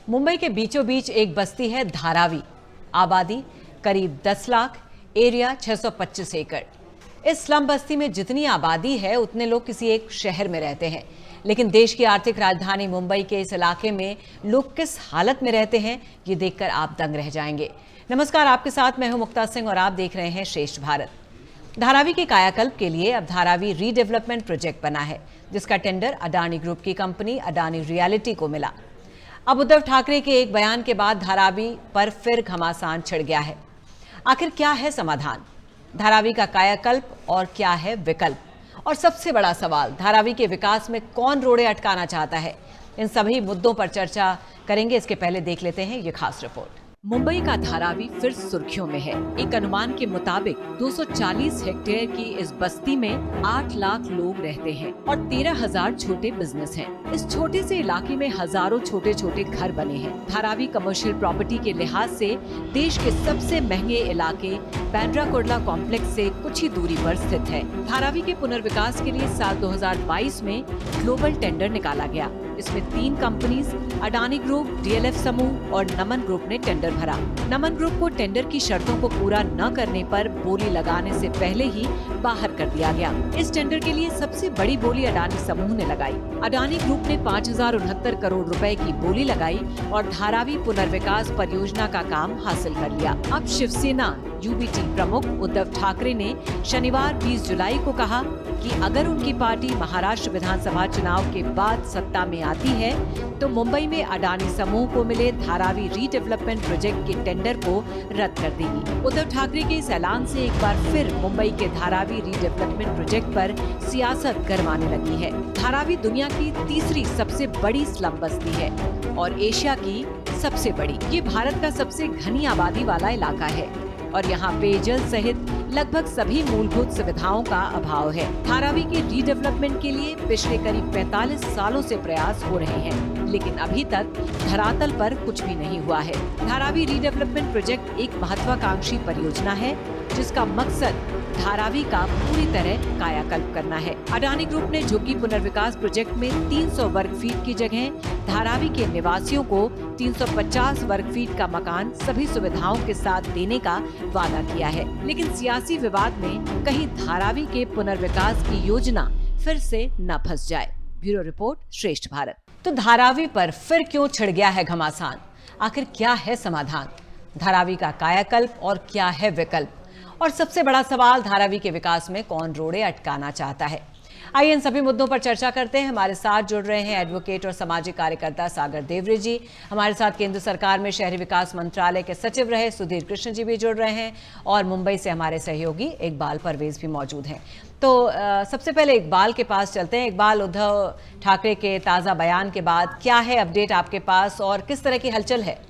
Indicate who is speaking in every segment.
Speaker 1: मुंबई के बीचों बीच एक बस्ती है धारावी। आबादी करीब 10 लाख, एरिया 625 एकड़। इस स्लम बस्ती में जितनी आबादी है उतने लोग किसी एक शहर में रहते हैं। लेकिन देश की आर्थिक राजधानी मुंबई के इस इलाके में लोग किस हालत में रहते हैं, ये देखकर आप दंग रह जाएंगे। नमस्कार, आपके साथ मैं हूं मुक्ता सिंह और आप देख रहे हैं श्रेष्ठ भारत। धारावी के कायाकल्प के लिए अब धारावी रीडेवलपमेंट प्रोजेक्ट बना है, जिसका टेंडर अडानी ग्रुप की कंपनी अडानी रियलिटी को मिला। अब उद्धव ठाकरे के एक बयान के बाद धारावी पर फिर घमासान छिड़ गया है। आखिर क्या है समाधान? धारावी का कायाकल्प और क्या है विकल्प? और सबसे बड़ा सवाल, धारावी के विकास में कौन रोड़े अटकाना चाहता है? इन सभी मुद्दों पर चर्चा करेंगे। इसके पहले देख लेते हैं ये खास रिपोर्ट। मुंबई का धारावी फिर सुर्खियों में है। एक अनुमान के मुताबिक 240 हेक्टेयर की इस बस्ती में 8 लाख लोग रहते हैं और 13,000 छोटे बिजनेस हैं। इस छोटे से इलाके में हजारों छोटे छोटे घर बने हैं। धारावी कमर्शियल प्रॉपर्टी के लिहाज से देश के सबसे महंगे इलाके बांद्रा कुर्ला कॉम्प्लेक्स से कुछ ही दूरी पर स्थित है। धारावी के पुनर्विकास के लिए साल 2022 में ग्लोबल टेंडर निकाला गया। इसमें 3 कंपनीज अडानी ग्रुप, डीएलएफ समूह और नमन ग्रुप ने टेंडर भरा। नमन ग्रुप को टेंडर की शर्तों को पूरा न करने पर बोली लगाने से पहले ही बाहर कर दिया गया। इस टेंडर के लिए सबसे बड़ी बोली अडानी समूह ने लगाई। अडानी ग्रुप ने 5,069 करोड़ रुपए की बोली लगाई और धारावी पुनर्विकास परियोजना का काम हासिल कर लिया। अब शिवसेना यूबीटी प्रमुख उद्धव ठाकरे ने शनिवार 20 जुलाई को कहा कि अगर उनकी पार्टी महाराष्ट्र विधानसभा चुनाव के बाद सत्ता में आती है तो मुंबई में अडानी समूह को मिले धारावी रीडेवलपमेंट प्रोजेक्ट के टेंडर को रद्द कर देगी। उद्धव ठाकरे के इस ऐलान से एक बार फिर मुंबई के धारावी रीडेवलपमेंट प्रोजेक्ट पर सियासत गरमाने लगी है। धारावी दुनिया की तीसरी सबसे बड़ी स्लम बस्ती है और एशिया की सबसे बड़ी। ये भारत का सबसे घनी आबादी वाला इलाका है और यहाँ पेयजल सहित लगभग सभी मूलभूत सुविधाओं का अभाव है। धारावी के रीडेवलपमेंट के लिए पिछले करीब 45 सालों से प्रयास हो रहे हैं, लेकिन अभी तक धरातल पर कुछ भी नहीं हुआ है। धारावी रीडेवलपमेंट प्रोजेक्ट एक महत्वाकांक्षी परियोजना है जिसका मकसद धारावी का पूरी तरह कायाकल्प करना है। अडानी ग्रुप ने झुग्गी पुनर्विकास प्रोजेक्ट में 300 वर्ग फीट की जगह धारावी के निवासियों को 350 वर्ग फीट का मकान सभी सुविधाओं के साथ देने का वादा किया है। लेकिन सियासी विवाद में कहीं धारावी के पुनर्विकास की योजना फिर से न फंस जाए। ब्यूरो रिपोर्ट, श्रेष्ठ भारत। तो धारावी पर फिर क्यों छिड़ गया है घमासान? आखिर क्या है समाधान? धारावी का कायाकल्प और क्या है विकल्प? और सबसे बड़ा सवाल, धारावी के विकास में कौन रोड़े अटकाना चाहता है? आइए इन सभी मुद्दों पर चर्चा करते हैं। हमारे साथ जुड़ रहे हैं एडवोकेट और सामाजिक कार्यकर्ता सागर देवरे जी। हमारे साथ केंद्र सरकार में शहरी विकास मंत्रालय के सचिव रहे सुधीर कृष्ण जी भी जुड़ रहे हैं और मुंबई से हमारे सहयोगी इकबाल परवेज भी मौजूद हैं। तो सबसे पहले इकबाल के पास चलते हैं। इकबाल, उद्धव ठाकरे के ताज़ा बयान के बाद क्या है अपडेट आपके पास और किस तरह की हलचल है?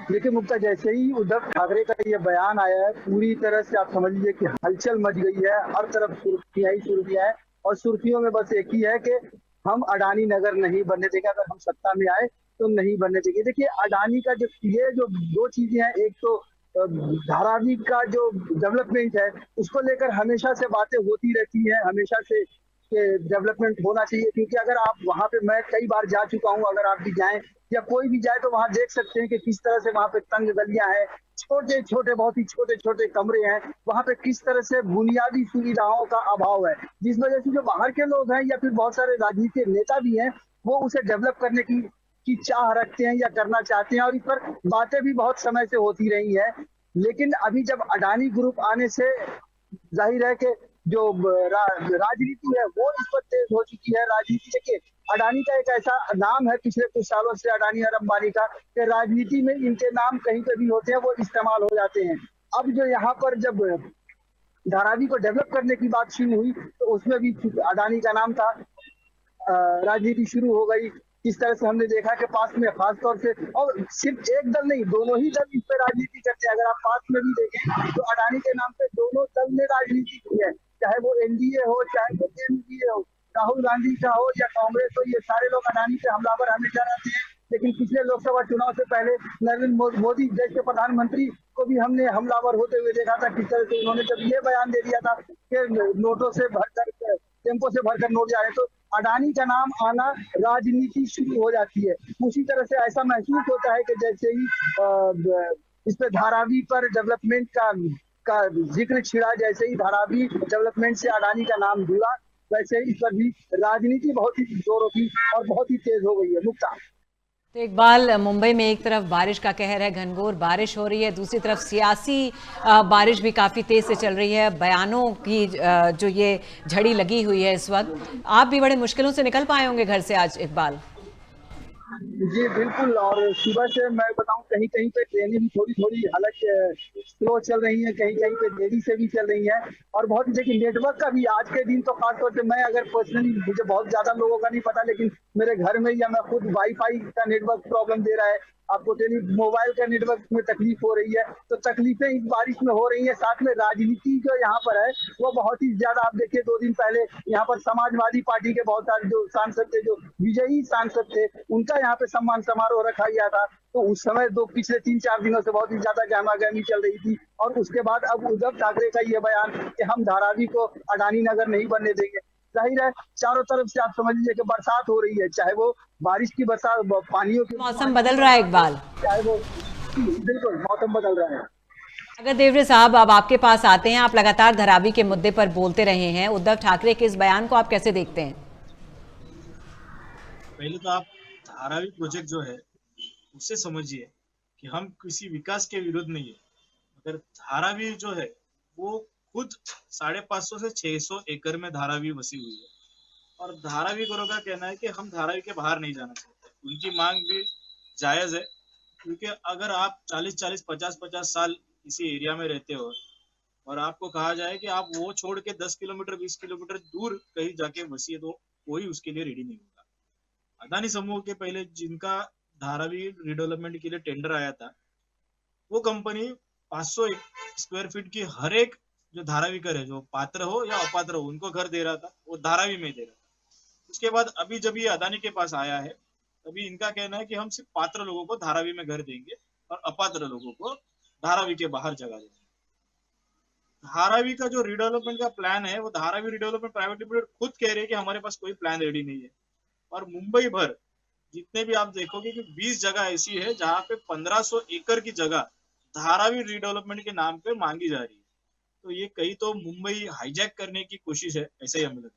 Speaker 2: देखिए मुक्ता, जैसे ही उद्धव ठाकरे का ये बयान आया है, पूरी तरह से आप समझ लीजिए कि हलचल मच गई है। हर तरफ सुर्खियां ही सुर्खियां है और सुर्खियों में बस एक ही है कि हम अडानी नगर नहीं बनने देंगे। अगर हम सत्ता में आए तो नहीं बनने देंगे। देखिए अडानी का जो 2 चीजें हैं, एक तो धारावी का जो डेवलपमेंट है उसको लेकर हमेशा से बातें होती रहती है, हमेशा से डेवलपमेंट होना चाहिए। क्योंकि अगर आप वहां पे, मैं कई बार जा चुका हूं, अगर आप भी जाएं या कोई भी जाए तो वहां देख सकते हैं कि किस तरह से वहां पे तंग गलियां हैं, छोटे छोटे, बहुत ही छोटे छोटे कमरे हैं। वहां पे किस तरह से बुनियादी सुविधाओं का अभाव है, जिस वजह से जो बाहर के लोग हैं या फिर बहुत सारे राजनीतिक नेता भी हैं, वो उसे डेवलप करने की चाह रखते हैं या करना चाहते हैं और इस पर बातें भी बहुत समय से होती रही है। लेकिन अभी जब अडानी ग्रुप आने से जाहिर है कि जो राजनीति है वो इस पर तेज हो चुकी है। राजनीति देखिए, अडानी का एक ऐसा नाम है पिछले कुछ सालों से, अडानी और अंबानी का, कि राजनीति में इनके नाम कहीं पे भी होते हैं वो इस्तेमाल हो जाते हैं। अब जो यहाँ पर जब धारावी को डेवलप करने की बात शुरू हुई तो उसमें भी अडानी का नाम था। राजनीति शुरू हो गई। इस तरह से हमने देखा कि पास में खासतौर से, और सिर्फ एक दल नहीं, दोनों ही दल इस पर राजनीति करते हैं। अगर आप पास में भी देखें तो अडानी के नाम पे दोनों दल ने राजनीति की है, चाहे वो एनडीए हो, चाहे वो एनडीए हो, राहुल गांधी का हो या कांग्रेस हो, ये सारे लोग अडानी पे हमलावर हमेशा रहते हैं। लेकिन पिछले लोकसभा चुनाव से पहले नरेंद्र मोदी देश के प्रधानमंत्री को भी हमने हमलावर होते हुए देखा था। किस तरह से उन्होंने जब ये बयान दे दिया था कि नोटों से भरकर, टेम्पो से भरकर नोट जा रहे, तो अडानी का नाम आना राजनीति शुरू हो जाती है। उसी तरह से ऐसा महसूस होता है कि जैसे ही इस पे धारावी पर डेवलपमेंट का जिक्र छिड़ा, जैसे ही धारावी डेवलपमेंट से अडानी का नाम जुड़ा, वैसे इस पर भी राजनीति बहुत ही जोरों की और बहुत ही तेज हो गई है। मुक्ता।
Speaker 1: तो इकबाल, मुंबई में एक तरफ बारिश का कहर है, घनघोर बारिश हो रही है, दूसरी तरफ सियासी बारिश भी काफी तेज से चल रही है। बयानों की जो ये झड़ी लगी हुई है इस वक्त, आप भी बड़े मुश्किलों से निकल पाए होंगे घर से आज, इकबाल।
Speaker 2: जी बिल्कुल। और सुबह से मैं बताऊं, कहीं कहीं पे ट्रेनें भी थोड़ी थोड़ी हालांकि स्लो चल रही हैं, कहीं कहीं पे देरी से भी चल रही हैं। और बहुत देखिए नेटवर्क का भी आज के दिन तो खासतौर से, मैं अगर पर्सनली, मुझे बहुत ज्यादा लोगों का नहीं पता, लेकिन मेरे घर में या मैं खुद वाईफाई का नेटवर्क प्रॉब्लम दे रहा है, आपको मोबाइल का नेटवर्क में तकलीफ हो रही है। तो तकलीफें इस बारिश में हो रही है। साथ में राजनीति जो यहाँ पर है वो बहुत ही ज्यादा, आप देखिए 2 दिन पहले यहाँ पर समाजवादी पार्टी के बहुत सारे जो सांसद थे, जो विजयी सांसद थे, उनका यहाँ पे सम्मान समारोह रखा गया था। तो उस समय पिछले 3-4 दिनों से बहुत ही ज्यादा गहमा गहमी चल रही थी। और उसके बाद अब उद्धव ठाकरे का ये बयान कि हम धारावी को अडानी नगर नहीं बनने देंगे। जाहिर है चारों तरफ से आप समझ लीजिए कि बरसात हो रही है, चाहे वो बारिश की बरसात, पानियों की,
Speaker 1: मौसम बदल रहा है इकबाल।
Speaker 2: चाहे वो, बिल्कुल मौसम बदल रहा है।
Speaker 1: अगर देवरे साहब, अब आपके पास आते हैं, आप लगातार धारावी के मुद्दे पर बोलते रहे हैं, उद्धव ठाकरे के इस बयान को आप कैसे देखते हैं?
Speaker 3: पहले तो आप धारावी प्रोजेक्ट जो है उससे समझिए कि हम किसी विकास के विरुद्ध नहीं है, मगर धारावी जो है वो खुद 550 से 600 एकड़ में धारावी बसी हुई है। और धारावी गोरों का कहना है कि हम धारावी के बाहर नहीं जाना चाहते। उनकी मांग भी जायज है, क्योंकि अगर आप 40-40, 50-50 साल इसी एरिया में रहते हो और आपको कहा जाए कि आप वो छोड़ के 10 किलोमीटर 20 किलोमीटर दूर कहीं जाके बसिए, तो कोई उसके लिए रेडी नहीं होगा। अदानी समूह के पहले जिनका धारावी रिडेवलपमेंट के लिए टेंडर आया था, वो कंपनी 500 स्क्वायर फीट की हर एक जो धारावी कर है, जो पात्र हो या अपात्र हो, उनको घर दे रहा था, वो धारावी में दे रहा था। उसके बाद अभी जब ये अदानी के पास आया है, तभी इनका कहना है कि हम सिर्फ पात्र लोगों को धारावी में घर देंगे और अपात्र लोगों को धारावी के बाहर जगह देंगे। धारावी का जो रिडेवलपमेंट का प्लान है, वो धारावी रिडेवलपमेंट प्राइवेट लिमिटेड खुद कह रहे हैं कि हमारे पास कोई प्लान रेडी नहीं है। और मुंबई भर जितने भी आप देखोगे कि 20 जगह ऐसी है जहां पे 1500 एकड़ की जगह धारावी रिडेवलपमेंट के नाम पे मांगी जा रही है। तो ये कहीं तो मुंबई हाईजैक करने की कोशिश है, ऐसे ही हमें लगता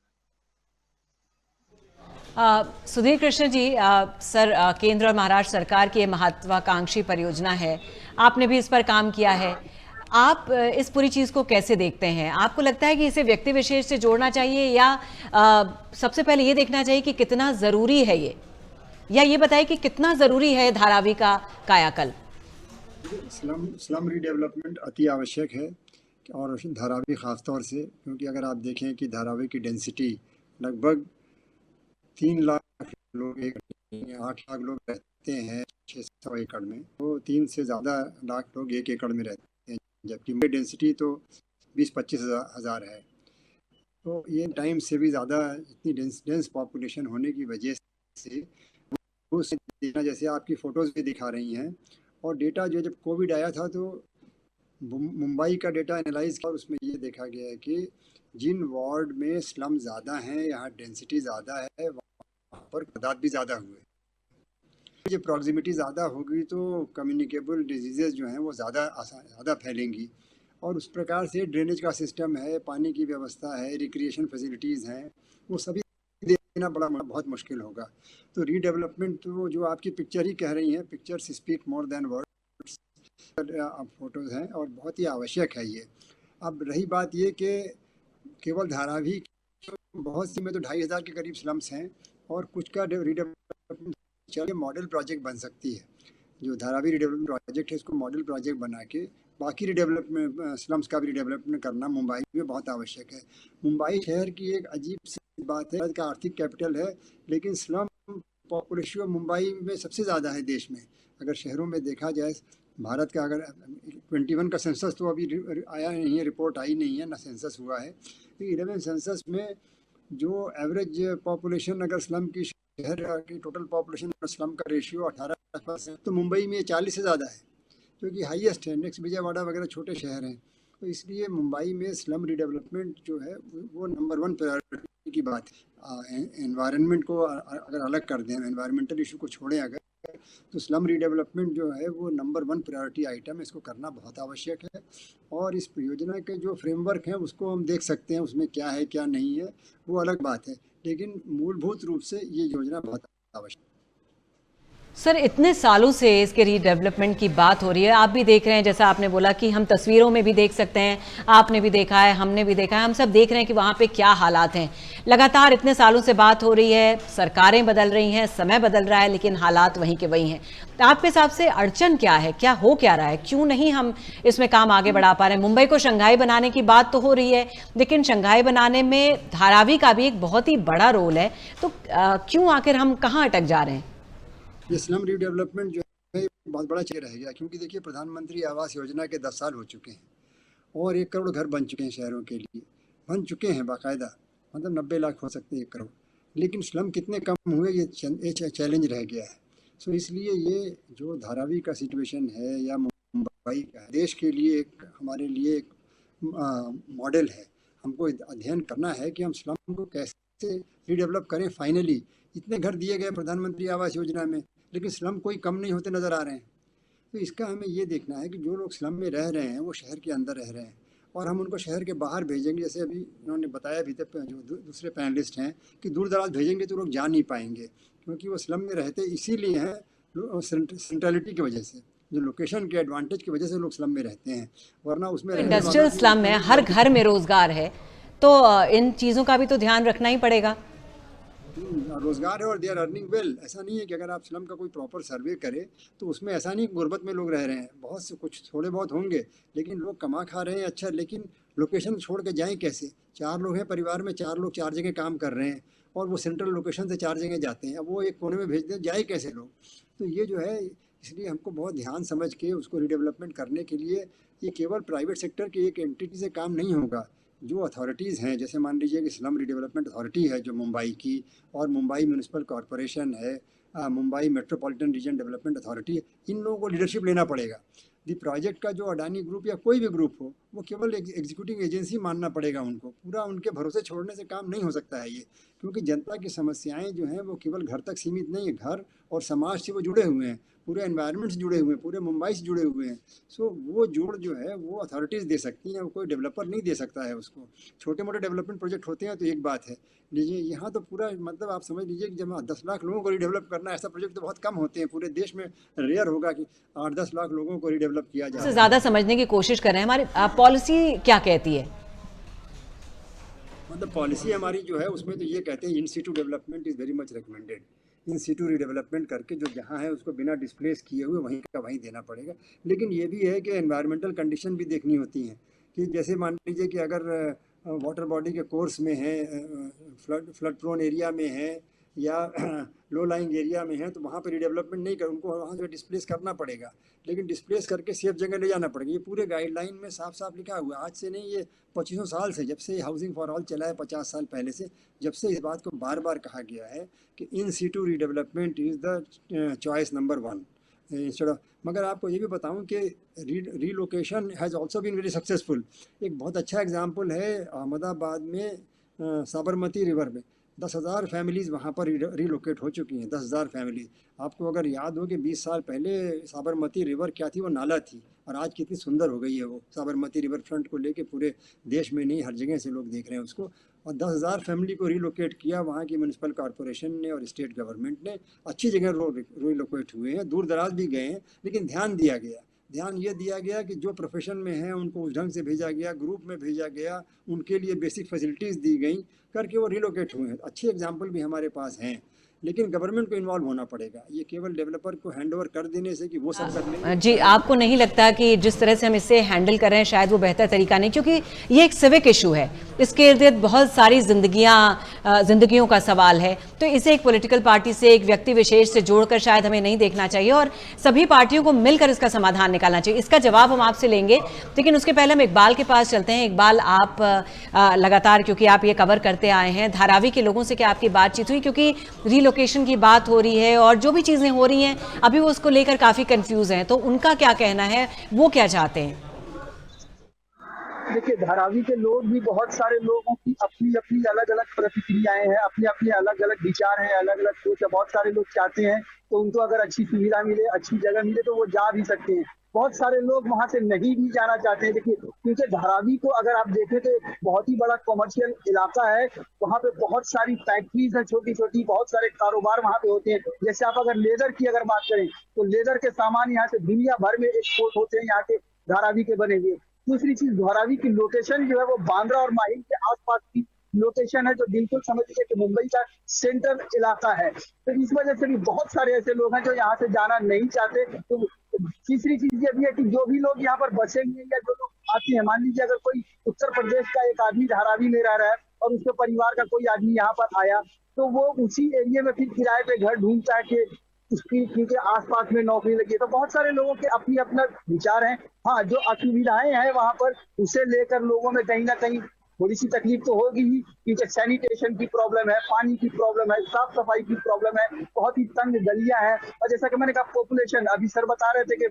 Speaker 3: है।
Speaker 1: सुधीर कृष्ण जी, सर, केंद्र और महाराष्ट्र सरकार की ये महत्वाकांक्षी परियोजना है, आपने भी इस पर काम किया है। आप इस पूरी चीज को कैसे देखते हैं? आपको लगता है कि इसे व्यक्ति विशेष से जोड़ना चाहिए, या सबसे पहले ये देखना चाहिए कि कितना जरूरी है ये, या ये बताइए कि कितना जरूरी है धारावी का कायाकल्प?
Speaker 4: स्लम रीडेवलपमेंट अति आवश्यक है, और धारावी खासतौर से, क्योंकि अगर आप देखें कि धारावी की डेंसिटी लगभग 3 लाख लोग, 8 लाख लोग रहते हैं 600 एकड़ में, तो 3 से ज़्यादा लाख लोग 1 एकड़ में रहते हैं, जबकि डेंसिटी तो 20-25 हज़ार है। तो ये टाइम से भी ज़्यादा इतनी डेंस पॉपुलेशन होने की वजह से वो देखना, जैसे आपकी फ़ोटोज़ भी दिखा रही हैं, और डेटा जो जब कोविड आया था तो मुंबई का डेटा एनालाइज किया और उसमें ये देखा गया है कि जिन वार्ड में स्लम ज़्यादा हैं, यहाँ डेंसिटी ज़्यादा है, वहाँ पर तादाद भी ज़्यादा हुए। जब प्रॉक्सिमिटी ज़्यादा होगी तो कम्युनिकेबल डिजीज़ जो हैं वो ज़्यादा फैलेंगी, और उस प्रकार से ड्रेनेज का सिस्टम है, पानी की व्यवस्था है, रिक्रिएशन फैसिलिटीज़ हैं, वो सभी देना बहुत मुश्किल होगा। तो रीडेवलपमेंट तो जो आपकी पिक्चर ही कह रही हैं, pictures speak more than words, photos हैं, और बहुत ही आवश्यक है ये। अब रही बात ये कि केवल धारावी, बहुत सी में तो 2500 के करीब स्लम्स हैं, और कुछ का रीडेवलपमेंट चलिए मॉडल प्रोजेक्ट बन सकती है। जो धारावी रिडेवलपमेंट प्रोजेक्ट है, इसको मॉडल प्रोजेक्ट बना के बाकी रिडेवलपमेंट स्लम्स का भी रिडेवलपमेंट करना मुंबई में बहुत आवश्यक है। मुंबई शहर की एक अजीब सी बात है, भारत का आर्थिक कैपिटल है, लेकिन स्लम पॉपुलेशन मुंबई में सबसे ज़्यादा है देश में। अगर शहरों में देखा जाए, भारत का अगर 21 का सेंसस तो अभी आया नहीं है, रिपोर्ट आई नहीं है, ना सेंसस हुआ है। तो 11 सेंसस में जो एवरेज पॉपुलेशन अगर स्लम की, शहर की टोटल पॉपुलेशन और स्लम का रेशियो 18%, तो मुंबई में 40 से ज़्यादा है, क्योंकि हाईएस्ट है। नेक्स्ट विजयवाड़ा वगैरह छोटे शहर हैं। तो इसलिए मुंबई में स्लम रिडेवलपमेंट जो है वो नंबर 1 प्रायोरिटी की बात है। एनवायरनमेंट को अगर अलग कर दें, एनवायरमेंटल इशू को छोड़ें अगर, तो स्लम रीडेवलपमेंट जो है वो नंबर 1 प्रायोरिटी आइटम है। इसको करना बहुत आवश्यक है और इस योजना के जो फ्रेमवर्क है उसको हम देख सकते हैं, उसमें क्या है क्या नहीं है वो अलग बात है, लेकिन मूलभूत रूप से ये योजना बहुत आवश्यक है।
Speaker 1: सर, इतने सालों से इसके रीडेवलपमेंट की बात हो रही है, आप भी देख रहे हैं, जैसा आपने बोला कि हम तस्वीरों में भी देख सकते हैं, आपने भी देखा है, हमने भी देखा है, हम सब देख रहे हैं कि वहाँ पे क्या हालात हैं। लगातार इतने सालों से बात हो रही है, सरकारें बदल रही हैं, समय बदल रहा है, लेकिन हालात वहीं के वहीं हैं। तो आपके हिसाब से अड़चन क्या है, क्या हो क्या रहा है, क्यों नहीं हम इसमें काम आगे बढ़ा पा रहे हैं? मुंबई को शंघाई बनाने की बात तो हो रही है, लेकिन शंघाई बनाने में धारावी का भी एक बहुत ही बड़ा रोल है, तो क्यों आखिर हम कहाँ अटक जा रहे हैं?
Speaker 4: ये स्लम रीडेवलपमेंट जो है बहुत बड़ा चेहरा रह गया, क्योंकि देखिए प्रधानमंत्री आवास योजना के 10 साल हो चुके हैं और 1 करोड़ घर बन चुके हैं, शहरों के लिए बन चुके हैं बाकायदा, मतलब 90 लाख हो सकते हैं 1 करोड़, लेकिन स्लम कितने कम हुए ये चैलेंज रह गया है। सो इसलिए ये जो धारावी का सिचुएशन है या मुंबई का, देश के लिए एक, हमारे लिए एक मॉडल है। हमको अध्ययन करना है कि हम स्लम को कैसे रीडेवलप करें। फाइनली इतने घर दिए गए प्रधानमंत्री आवास योजना में, लेकिन स्लम कोई कम नहीं होते नज़र आ रहे हैं। तो इसका हमें ये देखना है कि जो लोग स्लम में रह रहे हैं वो शहर के अंदर रह रहे हैं और हम उनको शहर के बाहर भेजेंगे। जैसे अभी उन्होंने बताया भी तक जो दूसरे पैनलिस्ट हैं कि दूर दराज भेजेंगे तो लोग जा नहीं पाएंगे, क्योंकि वो स्लम में रहते इसीलिए हैं सेंट्रलिटी की वजह से, जो लोकेशन के एडवांटेज की वजह से लोग स्लम में रहते हैं, वरना उसमें
Speaker 1: इंडस्ट्रियल स्लम है, हर घर में रोजगार है, तो इन चीज़ों का भी तो ध्यान रखना ही पड़ेगा।
Speaker 4: रोजगार है और दे आर अर्निंग वेल। ऐसा नहीं है कि अगर आप स्लम का कोई प्रॉपर सर्वे करें तो उसमें ऐसा नहीं गुर्बत में लोग रह रहे हैं, बहुत से कुछ थोड़े बहुत होंगे, लेकिन लोग कमा खा रहे हैं अच्छा, लेकिन लोकेशन छोड़ के जाएं कैसे? 4 लोग हैं परिवार में, 4 लोग 4 जगह काम कर रहे हैं और वो सेंट्रल लोकेशन से 4 जगह जाते हैं, अब वो एक कोने में भेज दें, जाए कैसे लोग? तो ये जो है, इसलिए हमको बहुत ध्यान समझ के उसको रीडेवलपमेंट करने के लिए, ये केवल प्राइवेट सेक्टर की एक एंटिटी से काम नहीं होगा। जो अथॉरिटीज़ हैं, जैसे मान लीजिए कि स्लम रीडेवलपमेंट अथॉरिटी है जो मुंबई की, और मुंबई म्यूनिसिपल कॉरपोरेशन है, Mumbai metropolitan region development authority है, इन लोगों को लीडरशिप लेना पड़ेगा। दी प्रोजेक्ट का जो अडानी ग्रुप या कोई भी ग्रुप हो, वो केवल एग्जीक्यूटिव एजेंसी मानना पड़ेगा उनको, पूरा उनके भरोसे छोड़ने से काम नहीं हो सकता है ये, क्योंकि जनता की समस्याएं जो हैं वो केवल घर तक सीमित नहीं है, घर और समाज से वो जुड़े हुए हैं, पूरे एनवायरनमेंट से जुड़े हुए हैं, पूरे मुंबई से जुड़े हुए हैं। सो वो जोड़ जो है वो अथॉरिटीज़ दे सकती हैं, वो कोई डेवलपर नहीं दे सकता है उसको। छोटे मोटे डेवलपमेंट प्रोजेक्ट होते हैं तो एक बात है, लीजिए यहाँ तो पूरा, मतलब आप समझ लीजिए कि जब 10 लाख लोगों को रीडेवलप करना, ऐसा प्रोजेक्ट तो बहुत कम होते हैं पूरे देश में, रेयर होगा कि 8-10 लाख लोगों को रीडेवलप किया जाए।
Speaker 1: ज़्यादा समझने की कोशिश कर रहे हैं, हमारी पॉलिसी क्या कहती है?
Speaker 4: मतलब पॉलिसी हमारी जो है उसमें तो ये कहते हैं in situ development is very much recommended. In situ redevelopment करके जो जहाँ है उसको बिना डिस्प्लेस किए हुए वहीं का वहीं देना पड़ेगा। लेकिन ये भी है कि एनवायरमेंटल कंडीशन भी देखनी होती हैं, कि जैसे मान लीजिए कि अगर वाटर बॉडी के कोर्स में है, फ्लड प्रोन एरिया में है या लो लाइंग एरिया में है, तो वहाँ पर रीडेवलपमेंट नहीं कर, उनको वहाँ से डिस्प्लेस करना पड़ेगा, लेकिन डिस्प्लेस करके सेफ जगह ले जाना पड़ेगा। ये पूरे गाइडलाइन में साफ साफ लिखा हुआ है, आज से नहीं, ये 25 साल से, जब से हाउसिंग फॉर ऑल चला है 50 साल पहले से, जब से इस बात को बार बार कहा गया है कि in situ redevelopment is the choice number 1 instead of. मगर आपको ये भी बताऊं कि relocation has also been very successful. एक बहुत अच्छा एग्जांपल है अहमदाबाद में, साबरमती रिवर में 10,000 फैमिलीज़ वहाँ पर रीलोकेट हो चुकी हैं, 10,000 फैमिलीज़। आपको अगर याद हो कि 20 साल पहले साबरमती रिवर क्या थी, वो नाला थी, और आज कितनी सुंदर हो गई है वो साबरमती रिवर फ्रंट को लेके, पूरे देश में नहीं हर जगह से लोग देख रहे हैं उसको। और 10,000 फैमिली को रीलोकेट किया वहाँ की म्यूनिसिपल कॉरपोरेशन ने और स्टेट गवर्नमेंट ने। अच्छी जगह रीलोकेट हुए हैं, दूर दराज भी गए हैं, लेकिन ध्यान ये दिया गया कि जो प्रोफेशन में हैं उनको उस ढंग से भेजा गया, ग्रुप में भेजा गया, उनके लिए बेसिक फैसिलिटीज़ दी गई, करके वो रिलोकेट हुए हैं। अच्छे एग्जाम्पल भी हमारे पास हैं, लेकिन गवर्नमेंट को इन्वॉल्व होना पड़ेगा। ये केवल डेवलपर को हैंडओवर कर देने से कि वो सब कर लेंगे।
Speaker 1: जी, आपको नहीं लगता कि जिस तरह से हम इसे हैंडल कर रहे हैं शायद वो बेहतर तरीका नहीं, क्योंकि ये एक सिविक इशू है, इसके इर्द गिर्द बहुत सारी जिंदगियों का सवाल है, तो इसे एक पॉलिटिकल पार्टी से, एक व्यक्ति विशेष से जोड़कर शायद हमें नहीं देखना चाहिए और सभी पार्टियों को मिलकर इसका समाधान निकालना चाहिए। इसका जवाब हम आपसे लेंगे, लेकिन उसके पहले हम इकबाल के पास चलते हैं। इकबाल, आप लगातार, क्योंकि आप ये कवर करते आए हैं, धारावी के लोगों से क्या आपकी बातचीत हुई? क्योंकि रीलोकेशन की बात हो रही है और जो भी चीजें हो रही हैं अभी वो उसको लेकर काफी कंफ्यूज हैं, तो उनका क्या कहना है, वो क्या चाहते हैं?
Speaker 2: देखिए धारावी के लोग भी, बहुत सारे लोगों की अपनी अपनी अलग अलग प्रतिक्रियाएं हैं, अपने अपने अलग अलग विचार हैं, अलग अलग सोच है। बहुत सारे लोग चाहते हैं तो उनको अगर अच्छी सुविधा मिले, अच्छी जगह मिले तो वो जा भी सकते हैं। बहुत सारे लोग वहां से नहीं भी जाना चाहते हैं। देखिए क्योंकि धारावी को अगर आप देखें तो एक बहुत ही बड़ा कॉमर्शियल इलाका है। वहाँ पे बहुत सारी फैक्ट्रीज है, छोटी छोटी, बहुत सारे कारोबार वहाँ पे होते हैं। जैसे आप अगर लेदर की अगर बात करें तो लेदर के सामान यहाँ से दुनिया भर में एक्सपोर्ट होते हैं, यहाँ के धारावी के बने हुए। दूसरी चीज, धारावी की लोकेशन जो है वो बांद्रा और माहिम के आसपास की लोकेशन है, जो बिल्कुल समझ लीजिए कि मुंबई का सेंट्रल इलाका है। तो इस वजह से भी बहुत सारे ऐसे लोग हैं जो यहाँ से जाना नहीं चाहते। तो तीसरी चीज ये भी है कि जो भी लोग यहाँ पर बसेंगे या जो लोग आते हैं, मान लीजिए अगर कोई उत्तर प्रदेश का एक आदमी धारावी में रह रहा है और उसके परिवार का कोई आदमी यहाँ पर आया तो वो उसी एरिया में फिर किराए पे घर ढूंढता है कि उसकी क्योंकि आसपास में नौकरी लगी है। तो बहुत सारे लोगों के अपनी अपना विचार है। हाँ, जो असुविधाएं हैं वहां पर उसे लेकर लोगों में कहीं ना कहीं थोड़ी सी तकलीफ तो होगी ही, क्योंकि सैनिटेशन की प्रॉब्लम है, पानी की प्रॉब्लम है, साफ सफाई की प्रॉब्लम है, बहुत ही तंग गलियां हैं। और जैसा कि मैंने कहा पॉपुलेशन, अभी सर बता रहे थे कि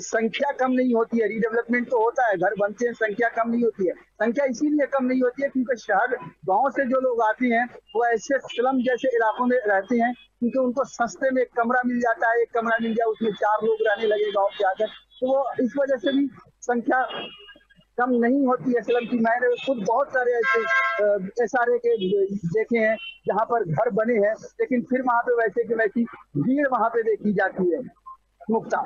Speaker 2: संख्या कम नहीं होती है, रीडेवलपमेंट तो होता है, घर बनते हैं, संख्या कम नहीं होती है। संख्या इसीलिए कम नहीं होती है क्योंकि शहर गांव से जो लोग आते हैं वो ऐसे स्लम जैसे इलाकों में रहते हैं, क्योंकि उनको सस्ते में एक कमरा मिल जाता है, एक कमरा मिल जाए उसमें 4 लोग रहने लगे गाँव के आकर, तो वो इस वजह से भी संख्या कम नहीं होती है स्लम की। मैंने खुद बहुत सारे ऐसे SRA के देखे हैं जहाँ पर घर बने हैं, लेकिन फिर वहाँ पे वैसे की वैसी भीड़ वहाँ पे देखी जाती है। मुक्ता।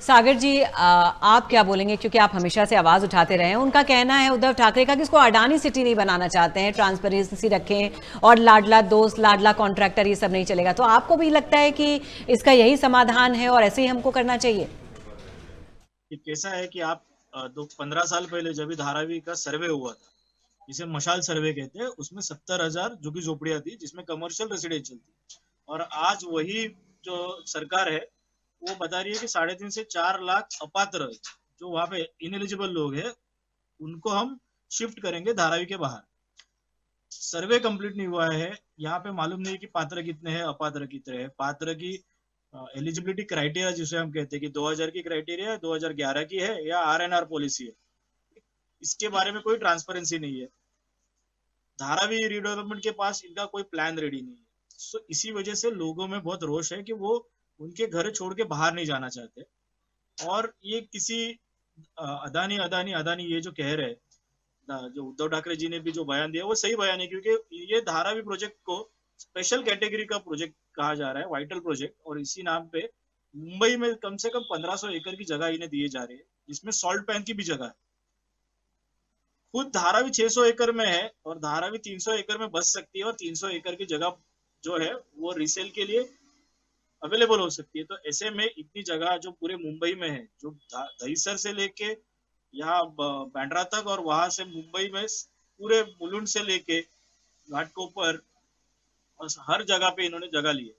Speaker 1: सागर जी, आप क्या बोलेंगे, क्योंकि आप हमेशा से आवाज उठाते रहे हैं। उनका कहना है उद्धव ठाकरे का कि इसको अडानी सिटी नहीं बनाना चाहते हैं, ट्रांसपेरेंसी रखें और लाडला दोस्त, लाडला कॉन्ट्रैक्टर, ये सब नहीं चलेगा। तो आपको भी लगता है कि इसका यही समाधान है और ऐसे ही हमको करना चाहिए?
Speaker 3: कैसा है कि आप 15 साल पहले जब भी धारावी का सर्वे हुआ था, जिसे मशाल सर्वे कहते हैं, उसमें 70,000 झुग्गी झोपड़ियां थी जिसमें कमर्शियल रेसिडेंशियल थी। और आज वही जो सरकार है वो बता रही है कि 3.5 से 4 लाख अपात्र जो वहां पे इनएलिजिबल लोग हैं उनको हम शिफ्ट करेंगे धारावी के बाहर। सर्वे कंप्लीट नहीं हुआ है, यहाँ पे मालूम नहीं कि पात्र कितने हैं, अपात्र कितने हैं। पात्र की एलिजिबिलिटी क्राइटेरिया जिसे हम कहते हैं कि 2000 की क्राइटेरिया है, 2011 की है या RNR पॉलिसी है, इसके बारे में कोई ट्रांसपेरेंसी नहीं है। धारावी रीडेवलपमेंट के पास इनका कोई प्लान रेडी नहीं है। सो इसी वजह से लोगों में बहुत रोष है कि वो उनके घर छोड़ के बाहर नहीं जाना चाहते। और ये किसी अदानी अदानी अदानी ये जो कह रहे हैं, जो उद्धव ठाकरे जी ने भी जो बयान दिया वो सही बयान है, क्योंकि ये धारावी प्रोजेक्ट को स्पेशल कैटेगरी का प्रोजेक्ट कहा जा रहा है, वाइटल प्रोजेक्ट, और इसी नाम पे मुंबई में कम से कम 1500 एकड़ की जगह इन्हें दिए जा रही है, जिसमें सॉल्ट पैन की भी जगह है। खुद धारावी 600 एकड़ में है और धारावी 300 एकड़ में बस सकती है, और 300 एकड़ की जगह जो है वो रीसेल के लिए अवेलेबल हो सकती है। तो ऐसे में इतनी जगह जो पूरे मुंबई में है, जो दहीसर से लेके यहाँ बांद्रा तक और वहां से मुंबई में पूरे मुलुंड से लेके घाटकोपर और हर जगह पे इन्होंने जगह ली है।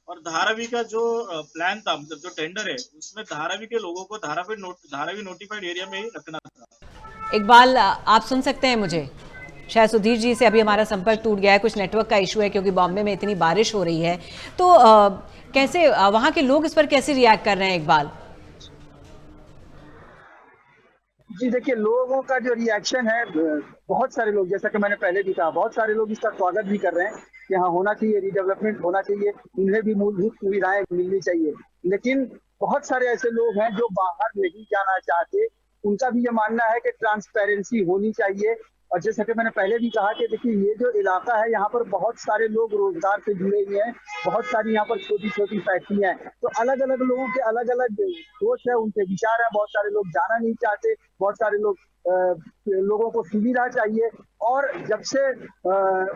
Speaker 3: और धारावी का जो प्लान था, मतलब जो टेंडर है, उसमें धारावी के लोगों को धारावी नोटिफाइड एरिया में ही रखना था।
Speaker 1: इकबाल, आप सुन सकते हैं मुझे? शायद सुधीर जी से अभी हमारा संपर्क टूट गया है, कुछ नेटवर्क का इशू है क्योंकि बॉम्बे में इतनी बारिश हो रही है। तो कैसे वहां के लोग इस पर कैसे रिएक्ट कर रहे हैं इकबाल?
Speaker 2: जी देखिए, लोगों का जो रिएक्शन है, बहुत सारे लोग, जैसा कि मैंने पहले भी कहा, बहुत सारे लोग इसका स्वागत भी कर रहे हैं कि हाँ होना चाहिए, रीडेवलपमेंट होना चाहिए, उन्हें भी मूलभूत सुविधाएं मिलनी चाहिए। लेकिन बहुत सारे ऐसे लोग हैं जो बाहर नहीं जाना चाहते, उनका भी ये मानना है कि ट्रांसपेरेंसी होनी चाहिए। और जैसा कि मैंने पहले भी कहा कि देखिए ये जो इलाका है, यहाँ पर बहुत सारे लोग रोजगार से जुड़े हुए हैं, बहुत सारी यहाँ पर छोटी छोटी फैक्ट्रियां हैं। तो अलग अलग लोगों के अलग अलग सोच है, उनके विचार है। बहुत सारे लोग जाना नहीं चाहते, बहुत सारे लोगों को सुविधा चाहिए। और जब से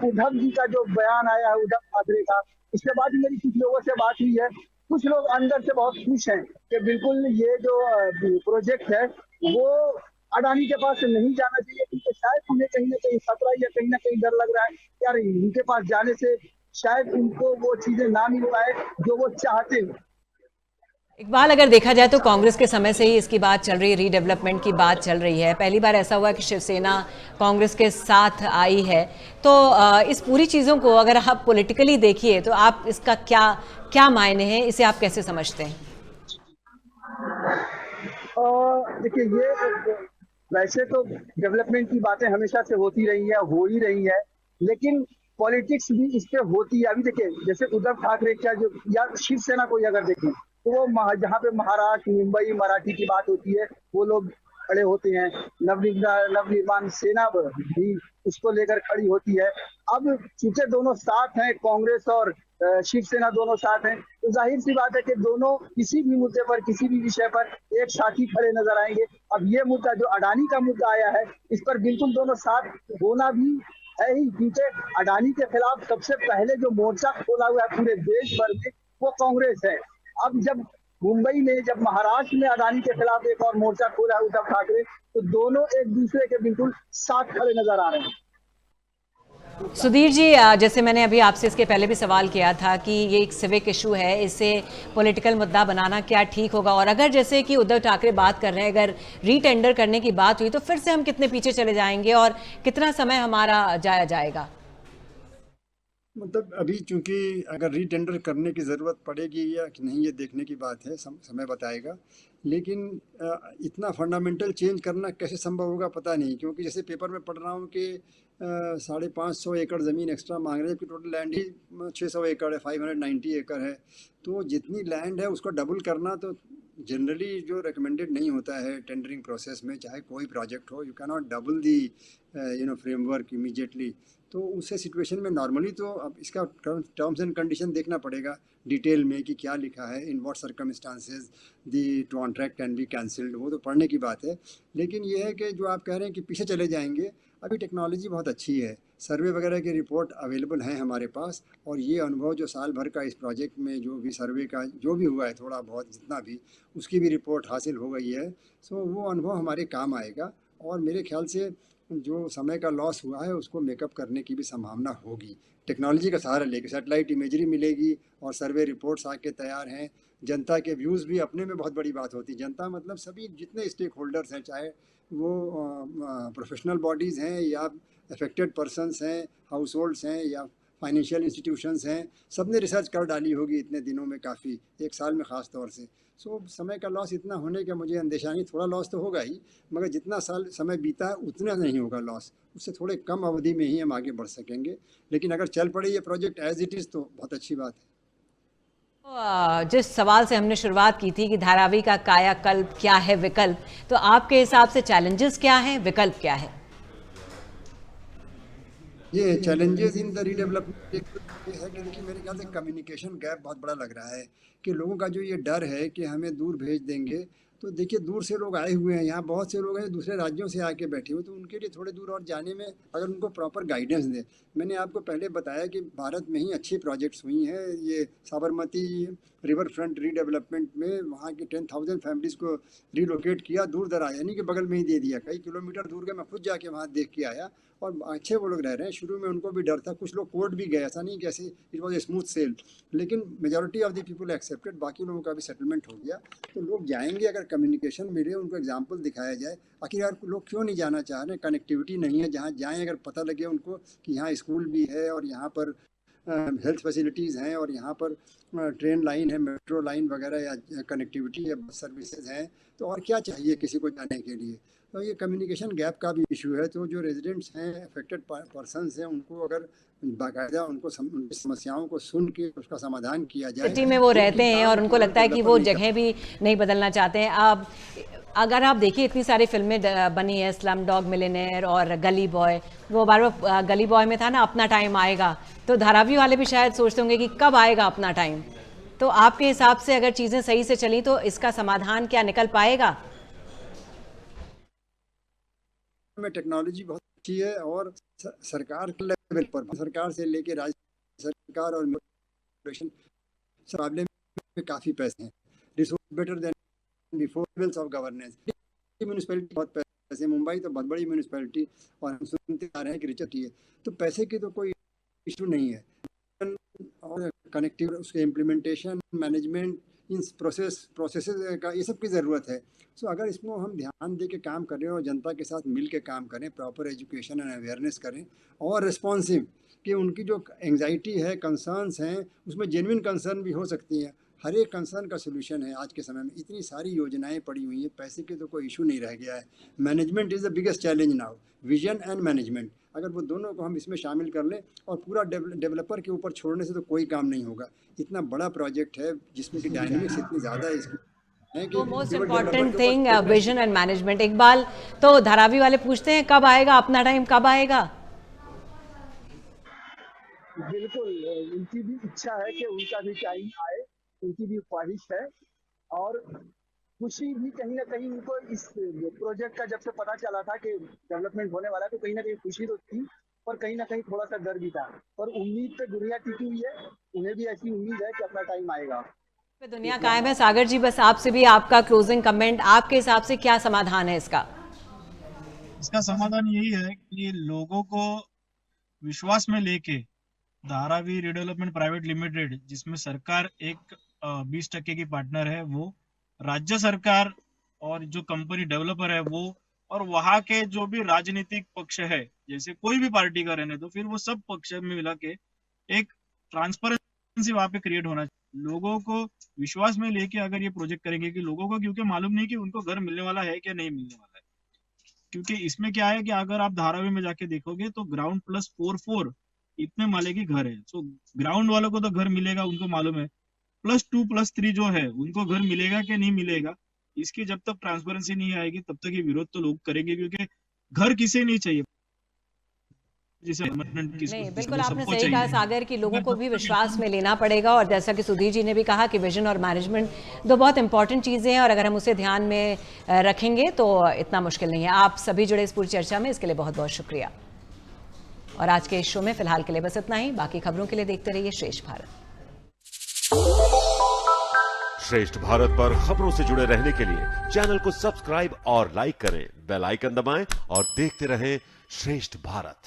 Speaker 2: उद्धव जी का जो बयान आया है, उद्धव ठाकरे का, इसके बाद मेरी कुछ लोगों से बात हुई है, कुछ लोग अंदर से बहुत खुश हैं कि बिल्कुल ये जो प्रोजेक्ट है वो अडानी के पास नहीं जाना चाहिए, क्योंकि शायद उन्हें कहीं ना कहीं खतरा या कहीं ना कहीं डर लग रहा है यार इनके पास जाने से शायद उनको वो चीजें ना मिल पाए जो वो चाहते हैं।
Speaker 1: इकबाल, अगर देखा जाए तो कांग्रेस के समय से ही इसकी बात चल रही है, रीडेवलपमेंट की बात चल रही है। पहली बार ऐसा हुआ कि शिवसेना कांग्रेस के साथ आई है। तो इस पूरी चीज़ों को अगर आप पॉलिटिकली देखिए तो आप इसका क्या मायने हैं, इसे आप कैसे समझते हैं?
Speaker 2: देखिए, ये वैसे तो डेवलपमेंट की बातें हमेशा से होती रही है, हो ही रही है, लेकिन पॉलिटिक्स भी इस पे होती है। अभी देखिए, जैसे उद्धव ठाकरे का जो, या शिवसेना को ही अगर देखें, तो वो जहाँ पे महाराष्ट्र, मुंबई, मराठी की बात होती है, वो लोग खड़े होते हैं। नवनिर्माण सेना भी उसको लेकर खड़ी होती है। अब चूंकि दोनों साथ हैं, कांग्रेस और शिवसेना दोनों साथ हैं, तो जाहिर सी बात है कि दोनों किसी भी मुद्दे पर, किसी भी विषय पर एक साथ ही खड़े नजर आएंगे। अब ये मुद्दा जो अडानी का मुद्दा आया है, इस पर बिल्कुल दोनों साथ होना भी है ही, क्योंकि अडानी के खिलाफ सबसे पहले जो मोर्चा खोला हुआ है पूरे देश भर में, वो कांग्रेस है। अब जब मुंबई में, जब महाराष्ट्र में अडानी के खिलाफ एक और मोर्चा खोला है उद्धव ठाकरे, तो दोनों एक दूसरे के बिल्कुल साथ खड़े नजर आ रहे हैं।
Speaker 1: सुधीर जी, जैसे मैंने अभी आपसे इसके पहले भी सवाल किया था कि ये एक सिविक इशू है, इसे पॉलिटिकल मुद्दा बनाना क्या ठीक होगा, और अगर जैसे कि उद्धव ठाकरे बात कर रहे हैं, अगर रीटेंडर करने की बात हुई तो फिर से हम कितने पीछे चले जाएंगे और कितना समय हमारा जाया जाएगा?
Speaker 4: मतलब अभी चूंकि अगर रीटेंडर करने की ज़रूरत पड़ेगी या कि नहीं, ये देखने की बात है, समय बताएगा। लेकिन इतना फंडामेंटल चेंज करना कैसे संभव होगा पता नहीं, क्योंकि जैसे पेपर में पढ़ रहा हूँ कि 550 एकड़ ज़मीन एक्स्ट्रा मांग रहे हैं, जबकि टोटल लैंड ही 600 एकड़ है, 590 एकड़ है। तो जितनी लैंड है उसको डबल करना तो जनरली जो रिकमेंडेड नहीं होता है टेंडरिंग प्रोसेस में, चाहे कोई प्रोजेक्ट हो। You can not double the framework immediately. तो उस सिचुएशन में नॉर्मली तो अब इसका टर्म्स एंड कंडीशन देखना पड़ेगा डिटेल में कि क्या लिखा है, in what circumstances the contract can be cancelled, वो तो पढ़ने की बात है। लेकिन ये है कि जो आप कह रहे हैं कि पीछे चले जाएंगे, अभी टेक्नोलॉजी बहुत अच्छी है, सर्वे वगैरह की रिपोर्ट अवेलेबल हैं हमारे पास, और ये अनुभव जो साल भर का इस प्रोजेक्ट में जो भी सर्वे का जो भी हुआ है, थोड़ा बहुत जितना भी, उसकी भी रिपोर्ट हासिल हो गई है। सो वो अनुभव हमारे काम आएगा, और मेरे ख्याल से जो समय का लॉस हुआ है उसको मेकअप करने की भी संभावना होगी। टेक्नोलॉजी का सहारा लेके सैटेलाइट इमेजरी मिलेगी और सर्वे रिपोर्ट्स आके तैयार हैं। जनता के व्यूज़ भी अपने में बहुत बड़ी बात होती है। जनता मतलब सभी जितने स्टेक होल्डर्स हैं, चाहे वो प्रोफेशनल बॉडीज़ हैं या अफेक्टेड पर्सनस हैं, हाउस होल्ड्स हैं या फाइनेंशियल इंस्टीट्यूशंस हैं, सब ने रिसर्च कर डाली होगी इतने दिनों में, काफ़ी, एक साल में ख़ास तौर से। सो समय का लॉस इतना होने का मुझे अंदेशा नहीं। थोड़ा लॉस तो होगा ही, मगर जितना साल समय बीता है उतना नहीं होगा लॉस, उससे थोड़े कम अवधि में ही हम आगे बढ़ सकेंगे। लेकिन अगर चल पड़े ये प्रोजेक्ट एज इट इज़ तो बहुत अच्छी बात है।
Speaker 1: जिस सवाल से हमने शुरुआत की थी कि धारावी का कायाकल्प क्या है, विकल्प, तो आपके हिसाब से चैलेंजेस क्या हैं, विकल्प क्या है?
Speaker 4: ये चैलेंजेस इन द रीडेवलपमेंट ये है कि देखिए, मेरे ख्याल से कम्युनिकेशन गैप बहुत बड़ा लग रहा है, कि लोगों का जो ये डर है कि हमें दूर भेज देंगे। तो देखिए, दूर से लोग आए हुए हैं, यहाँ बहुत से लोग हैं दूसरे राज्यों से आके बैठे हुए, तो उनके लिए थोड़े दूर और जाने में अगर उनको प्रॉपर गाइडेंस दें। मैंने आपको पहले बताया कि भारत में ही अच्छी प्रोजेक्ट्स हुई हैं। ये साबरमती रिवर फ्रंट रीडेवलपमेंट में वहाँ की 10,000 फैमिलीज़ को रिलोकेट किया, दूर दराज, यानी कि बगल में ही दे दिया, कई किलोमीटर दूर गए। मैं खुद जाके वहाँ देख के आया, और अच्छे वो लोग रह रहे हैं। शुरू में उनको भी डर था, कुछ लोग कोर्ट भी गए, ऐसा नहीं कि ऐसे it was a smooth sail, लेकिन majority of the people accepted, बाकी लोगों का भी सेटलमेंट हो गया। तो लोग जाएंगे अगर कम्युनिकेशन मिले, उनको एग्जाम्पल दिखाया जाए। आखिर यार लोग क्यों नहीं जाना चाह रहे? कनेक्टिविटी नहीं है, जहाँ जाएँ अगर पता लगे उनको कि यहाँ स्कूल भी है और यहाँ पर हेल्थ फैसिलिटीज़ हैं और यहाँ पर ट्रेन लाइन है, मेट्रो लाइन वगैरह या कनेक्टिविटी या बस सर्विसेज हैं, तो और क्या चाहिए किसी को जाने के लिए? तो ये कम्युनिकेशन गैप का भी इशू है। तो जो रेजिडेंट्स हैं, अफेक्टेड पर्सन्स हैं, उनको अगर बाकायदा उनकी समस्याओं को सुन के उसका समाधान किया जाए।
Speaker 1: सिटी में वो रहते हैं और उनको लगता है कि वो जगह भी नहीं बदलना चाहते हैं। अब अगर आप देखिए, इतनी सारी फिल्में बनी है, स्लम डॉग मिलियनेयर और गली बॉय, वो बार बार गली बॉय में था ना, अपना टाइम आएगा, तो धारावी वाले भी शायद सोचते होंगे कि कब आएगा अपना टाइम। तो आपके हिसाब से अगर चीज़ें सही से चली तो इसका समाधान क्या निकल पाएगा?
Speaker 4: में टेक्नोलॉजी बहुत अच्छी है, और सरकार के लेवल पर, सरकार से लेके राज्य सरकार और मुकाबले में काफ़ी पैसे हैं। Resource better than before levels of governance. Municipality बहुत पैसे, मुंबई तो बहुत बड़ी म्यूनिसिपैलिटी, और हम सुनते आ रहे हैं कि रिचर्ड है, तो पैसे की तो कोई इशू नहीं है। और कनेक्टिव, उसके इम्प्लीमेंटेशन, मैनेजमेंट, इन प्रोसेस का ये सब की ज़रूरत है। सो अगर इसमें हम ध्यान दे के काम करें और जनता के साथ मिल के काम करें, प्रॉपर एजुकेशन एंड अवेयरनेस करें, और रिस्पॉन्सिव, कि उनकी जो एंग्जाइटी है, कंसर्न्स हैं, उसमें जेन्युइन कंसर्न भी हो सकती हैं, हर एक कंसर्न का सोल्यूशन है। आज के समय में इतनी सारी योजनाएं पड़ी हुई हैं, पैसे के तो कोई इशू नहीं रह गया है। Management is the biggest challenge now, vision and management. अगर वो दोनों को हम इसमें शामिल कर लें और पूरा डेवलपर के ऊपर छोड़ने से तो कोई काम नहीं होगा। इतना बड़ा प्रोजेक्ट है जिसमें कि डायनेमिक्स इतनी ज़्यादा है इसकी है कि
Speaker 1: तो मोस्ट
Speaker 4: केवल
Speaker 1: इम्पॉर्टेंट
Speaker 4: डेवलपर के
Speaker 1: थिंग
Speaker 4: ऊपर
Speaker 1: विजन एंड मैनेजमेंट। इकबाल, तो धारावी वाले पूछते हैं कब आएगा अपना टाइम, कब आएगा?
Speaker 2: बिल्कुल, उनकी भी इच्छा है कि उनका भी टाइम आए, उनकी भी ख्वाहिश है। और खुशी भी कहीं ना कहीं उनको इस प्रोजेक्ट का जब से पता चला था कि डेवलपमेंट होने वाला है, तो कहीं ना कहीं खुशी तो थी, पर कहीं ना कहीं थोड़ा सा डर भी था। पर उम्मीद पे दुनिया टिकी हुई है, उन्हें भी ऐसी उम्मीद है कि अपना टाइम आएगा।
Speaker 1: पे दुनिया कायम है। सागर जी, बस आपसे भी आपका क्लोजिंग कमेंट, आपके हिसाब से क्या समाधान है इसका?
Speaker 3: इसका समाधान यही है कि लोगों को विश्वास में लेके धारावी रिडेवलपमेंट प्राइवेट लिमिटेड, जिसमें सरकार एक 20% की पार्टनर है, वो राज्य सरकार और जो कंपनी डेवलपर है वो, और वहां के जो भी राजनीतिक पक्ष है, जैसे कोई भी पार्टी का रहने, तो फिर वो सब पक्ष में मिला के एक ट्रांसपेरेंसी वहां पे क्रिएट होना चाहिए। लोगों को विश्वास में लेके अगर ये प्रोजेक्ट करेंगे, कि लोगों को क्योंकि मालूम नहीं कि उनको घर मिलने वाला है क्या नहीं मिलने वाला है, क्योंकि इसमें क्या है कि अगर आप धारावी में जाके देखोगे तो ग्राउंड +4 इतने माले की घर है। सो ग्राउंड वालों को तो घर मिलेगा, उनको मालूम है। +2 +3 जो है उनको घर मिलेगा कि नहीं मिलेगा, इसकी जब तक ट्रांसपेरेंसी नहीं आएगी तब तक ये विरोध तो लोग करेंगे, क्योंकि घर किसे नहीं चाहिए, जिसे
Speaker 1: नहीं, बिल्कुल आपने
Speaker 3: सबको
Speaker 1: सही कहा
Speaker 3: चाहिए।
Speaker 1: सागर, की लोगों को भी विश्वास में लेना पड़ेगा। और जैसा कि सुधीर जी ने भी कहा कि विजन और मैनेजमेंट दो बहुत इंपॉर्टेंट चीज़ें हैं, और अगर हम उसे ध्यान में रखेंगे तो इतना मुश्किल नहीं है। आप सभी जुड़े इस पूरी चर्चा में, इसके लिए बहुत बहुत शुक्रिया। और आज के इस शो में फिलहाल के लिए बस इतना ही। बाकी खबरों के लिए देखते रहिए श्रेष्ठ भारत।
Speaker 5: श्रेष्ठ भारत पर खबरों से जुड़े रहने के लिए चैनल को सब्सक्राइब और लाइक करें, बेल आइकन दबाएं और देखते रहें श्रेष्ठ भारत।